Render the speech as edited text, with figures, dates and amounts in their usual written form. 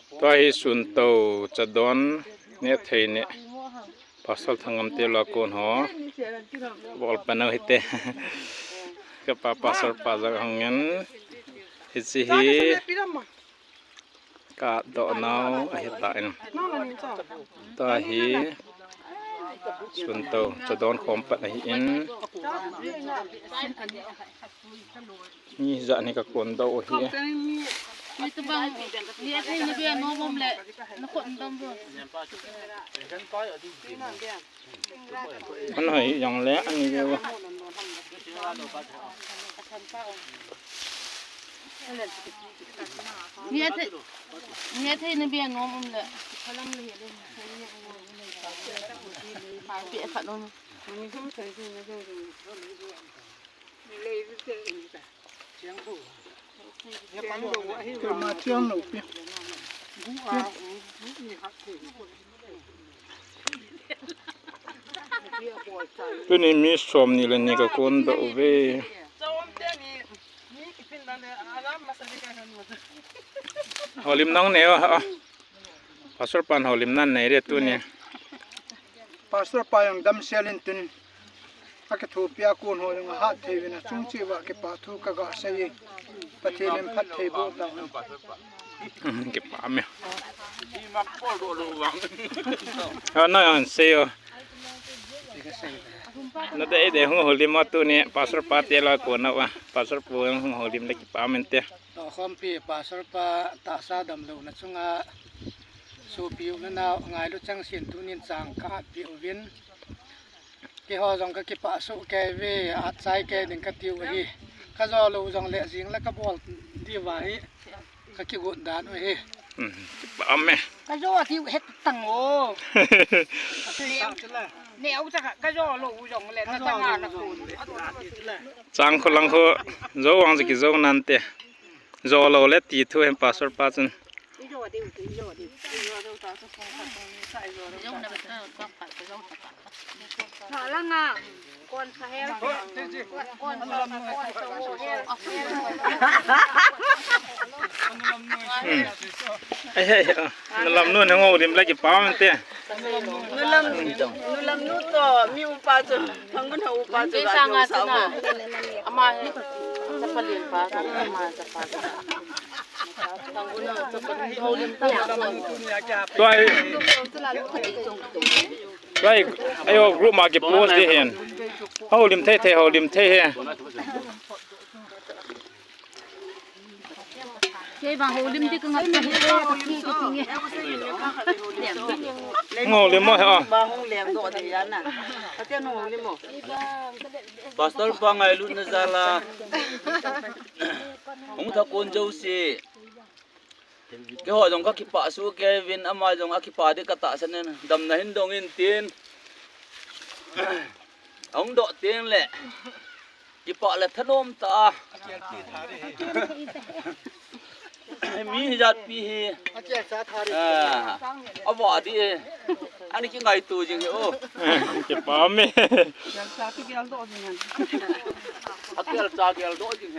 ตัวให้สุนโตจะดอนเนี่ยไทยเนี่ยภาษาทางอำเภอละโกนหอบอลปนเอาให้เตะกับภาษาภาษาของงั้นฮิสิฮีกาดอกนาวอาฮิตาอินตัวให้สุนโตจะดอนคอมปัดให้อินนี่จะนี่ก็คนโตเฮียนี่ตะบังนี่ให้นี่เบียน้องบ่มแหละนครดำบ่มันให้อย่างแลอันนี้ก็นี่ให้นี่เบียน้องบ่มแหละเขาลำเลยเด้ปาเปียขัดลงนี่ก็เคยกินนะเด้อเลยเสียงผู้คือมาเที่ยวหนูพี่ตัวนี้มีสมนี่แหละนี่ก็คนโตเวหอลิมน้องเนี่ยฮะภาษาปานหอลิมนั่นไหนเรียกตัวเนี่ยภาษาปายังดำเซลินตินอาเกทูปิอากูนโหยังหาเทวินะจุงจีวะเกปาทูกะกะเซยปะเทเลมพัดเทโบตาเก็บปามเนี่ยเอาหน่อยอันเซียวนั่นเดี๋ยวหอลิมมาตัวเนี่ยภาษาปาเตลากูนะวะภาษาปูยังหอลิมเล็กปามเตะต่อคอมปีภาษาปาตาซาดำโลนะจุงอาสูปิวนะนาวงายลุจังสินตุนินสังกาปิววินke ho jong ka ki pa su ke ve at sai ke ding ka tiu hi ka zo lo jong le jing la ka bol di wa hi ka ki gon dan hi ba me ka zo tiu het tang o ne au cha ka zo lo jong le na tang na ku chang kho lang kho zo wang ji ki zo nan te zo lo le ti thu hem passport pa chen là ngà con heo con nó làm luôn nó ngồi điểm lấy cái bao mình tê nó làm nút to miu pa cho thằng con hậu pa cho sang à chứ nào ama sẽ phải liền pa cho ama sẽ phải thằng con sẽ phải hậu liền Right, ayo group ma ke post de hen. Holim the he. Cái bằng holim thì cứ ngắt Ngô lim mo ha. ba hong lem do de yan na atia no lim mo pastor pa ngai lu na zala ong tha kon jo si ke ho jong ka ki pa su Kevin ama jong akipa de ka ta san dam na hin dong in tin ong do tin le ki pa le thanom ta mi jat pi hi acha sa thari awa di ani ki ngai tu jing o Ke pa me. sa ti gel do jing akel cha gel do jing